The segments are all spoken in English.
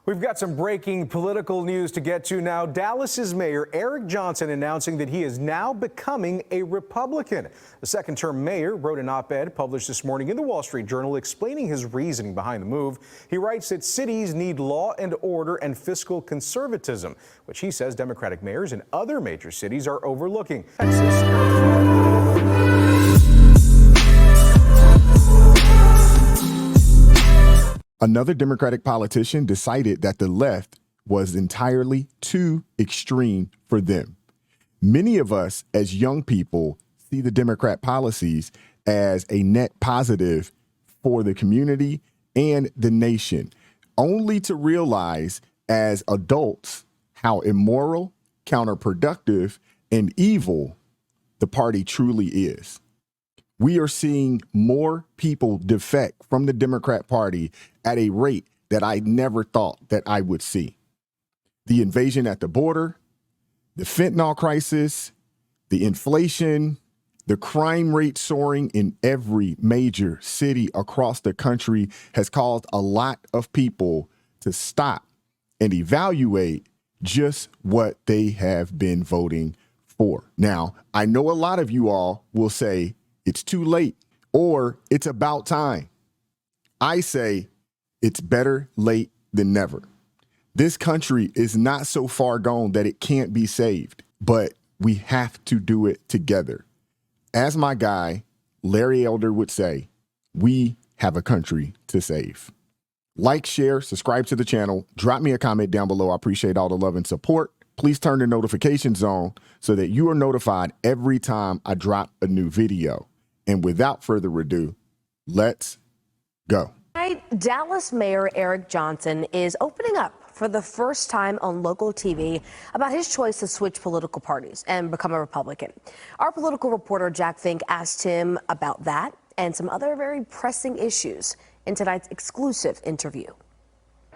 We've got some breaking political news to get to now. Dallas's Mayor Eric Johnson announcing that he is now becoming a Republican. The second-term mayor wrote an op-ed published this morning in the Wall Street Journal explaining his reasoning behind the move. He writes that cities need law and order and fiscal conservatism, which he says Democratic mayors in other major cities are overlooking. Another Democratic politician decided that the left was entirely too extreme for them. Many of us as young people see the Democrat policies as a net positive for the community and the nation, only to realize as adults how immoral, counterproductive, and evil the party truly is. We are seeing more people defect from the Democrat Party at a rate that I never thought that I would see. The invasion at the border, the fentanyl crisis, the inflation, the crime rate soaring in every major city across the country has caused a lot of people to stop and evaluate just what they have been voting for. Now, I know a lot of you all will say, it's too late, or it's about time. I say it's better late than never. This country is not so far gone that it can't be saved, but we have to do it together. As my guy, Larry Elder would say, we have a country to save. Like, share, subscribe to the channel, drop me a comment down below. I appreciate all the love and support. Please turn the notifications on so that you are notified every time I drop a new video. And without further ado, let's go. Dallas Mayor Eric Johnson is opening up for the first time on local TV about his choice to switch political parties and become a Republican. Our political reporter Jack Fink asked him about that and some other very pressing issues in tonight's exclusive interview.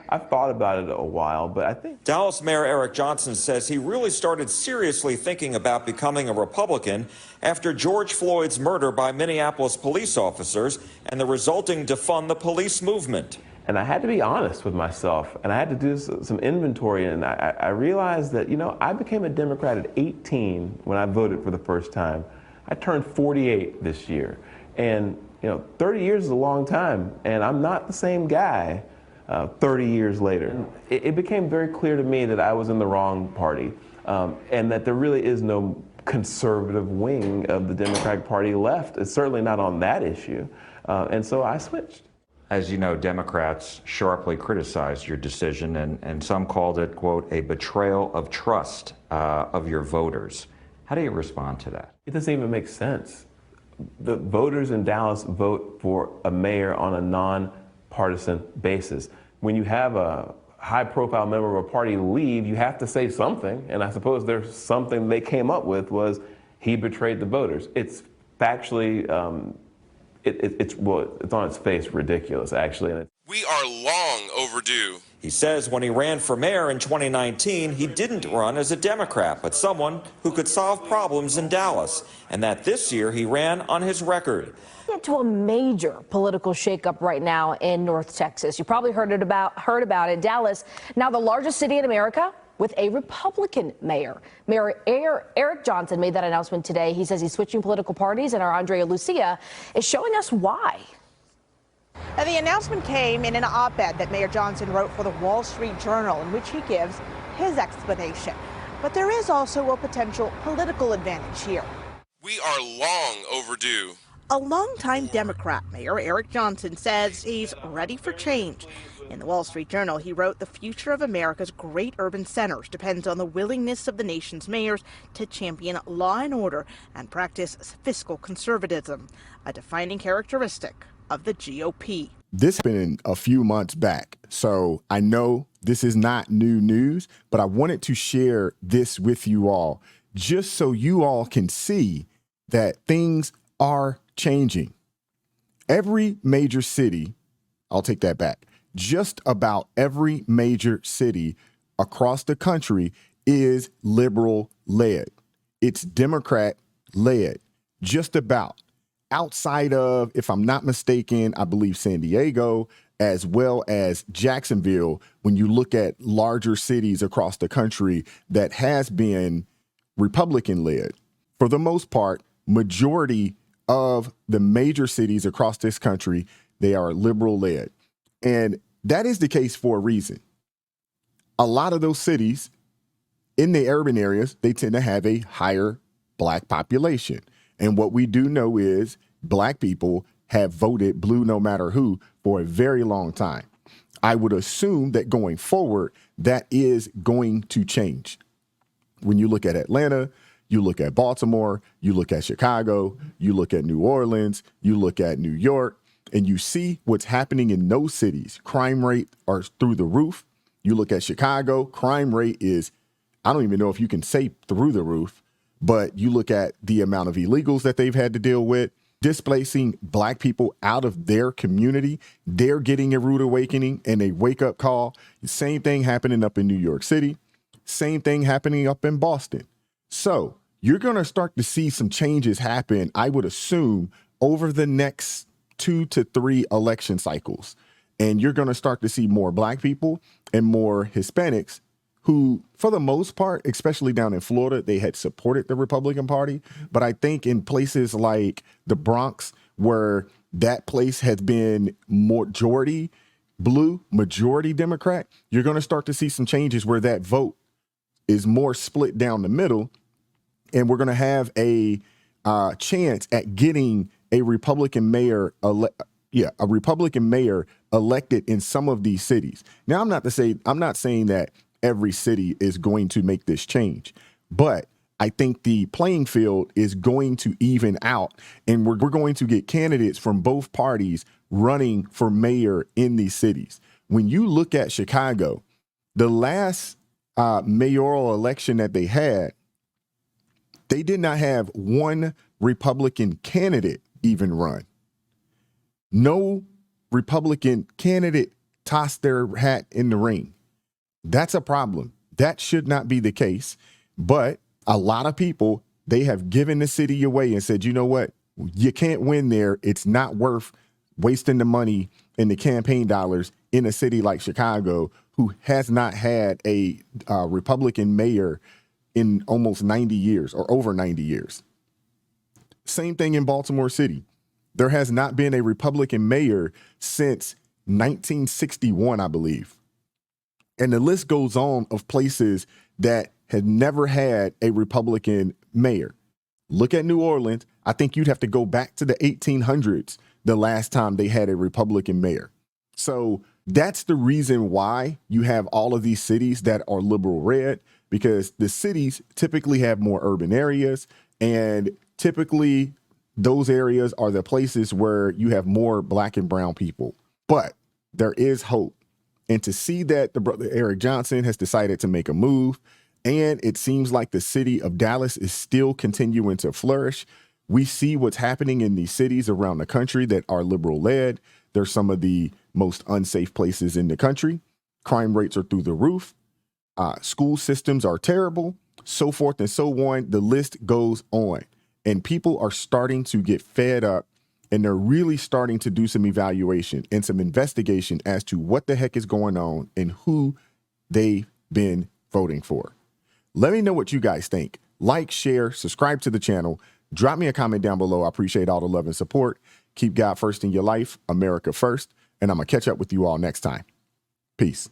I've thought about it a while, but I think Dallas Mayor Eric Johnson says he really started seriously thinking about becoming a Republican after George Floyd's murder by Minneapolis police officers and the resulting defund the police movement. And I had to be honest with myself, and I had to do some inventory, and I realized that, you know, I became a Democrat at 18 when I voted for the first time. I turned 48 this year, and, you know, 30 years is a long time, and I'm not the same guy 30 years later. It became very clear to me that I was in the wrong party, and that there really is no conservative wing of the Democratic Party left. It's certainly not on that issue, and so I switched. As you know, Democrats sharply criticized your decision, and some called it, quote, a betrayal of trust of your voters. How do you respond to that? It doesn't even make sense. The voters in Dallas vote for a mayor on a non-partisan basis. When you have a high-profile member of a party leave, you have to say something, and I suppose there's something they came up with was he betrayed the voters. It's factually, it's on its face ridiculous, actually. We are long overdue. He says when he ran for mayor in 2019, he didn't run as a Democrat, but someone who could solve problems in Dallas, and that this year he ran on his record. To a major political shakeup right now in North Texas. You probably heard about it. Dallas, now the largest city in America with a Republican mayor. Mayor Eric Johnson made that announcement today. He says he's switching political parties, and our Andrea Lucia is showing us why. And the announcement came in an op-ed that Mayor Johnson wrote for the Wall Street Journal, in which he gives his explanation. But there is also a potential political advantage here. We are long overdue. A longtime Democrat, Mayor Eric Johnson, says he's ready for change. In the Wall Street Journal, he wrote, the future of America's great urban centers depends on the willingness of the nation's mayors to champion law and order and practice fiscal conservatism, a defining characteristic of the GOP. This has been a few months back, so I know this is not new news, but I wanted to share this with you all just so you all can see that things are changing. Every major city, I'll take that back, just about every major city across the country is liberal led. It's Democrat led, just about. Outside of, if I'm not mistaken, I believe San Diego as well as Jacksonville, when you look at larger cities across the country that has been Republican led, for the most part, majority of the major cities across this country, they are liberal led. And that is the case for a reason. A lot of those cities in the urban areas, they tend to have a higher black population. And what we do know is black people have voted blue no matter who for a very long time. I would assume that going forward, that is going to change. When you look at Atlanta, you look at Baltimore, you look at Chicago, you look at New Orleans, you look at New York, and you see what's happening in those cities. Crime rate are through the roof. You look at Chicago, crime rate is, I don't even know if you can say through the roof, but you look at the amount of illegals that they've had to deal with, displacing black people out of their community. They're getting a rude awakening and a wake-up call. Same thing happening up in New York City. Same thing happening up in Boston. So you're going to start to see some changes happen, I would assume, over the next 2 to 3 election cycles. And you're going to start to see more black people and more Hispanics who, for the most part, especially down in Florida, they had supported the Republican Party. But I think in places like the Bronx, where that place has been majority blue, majority Democrat, you're going to start to see some changes where that vote is more split down the middle. And we're going to have a chance at getting a Republican mayor elected in some of these cities. Now, I'm not saying that every city is going to make this change, but I think the playing field is going to even out, and we're going to get candidates from both parties running for mayor in these cities. When you look at Chicago, the last mayoral election that they had, they did not have one Republican candidate even run. No Republican candidate tossed their hat in the ring. That's a problem. That should not be the case. But a lot of people, they have given the city away and said, you know what? You can't win there. It's not worth wasting the money and the campaign dollars in a city like Chicago, who has not had a Republican mayor in almost 90 years or over 90 years. Same thing in Baltimore City. There has not been a Republican mayor since 1961, I believe. And the list goes on of places that had never had a Republican mayor. Look at New Orleans. I think you'd have to go back to the 1800s the last time they had a Republican mayor. So that's the reason why you have all of these cities that are liberal red, because the cities typically have more urban areas, and typically those areas are the places where you have more black and brown people. But there is hope. And to see that the brother Eric Johnson has decided to make a move, and it seems like the city of Dallas is still continuing to flourish. We see what's happening in these cities around the country that are liberal led. They're some of the most unsafe places in the country. Crime rates are through the roof. School systems are terrible, so forth and so on. The list goes on. And people are starting to get fed up, and they're really starting to do some evaluation and some investigation as to what the heck is going on and who they've been voting for. Let me know what you guys think. Like, share, subscribe to the channel. Drop me a comment down below. I appreciate all the love and support. Keep God first in your life, America first, and I'm going to catch up with you all next time. Peace.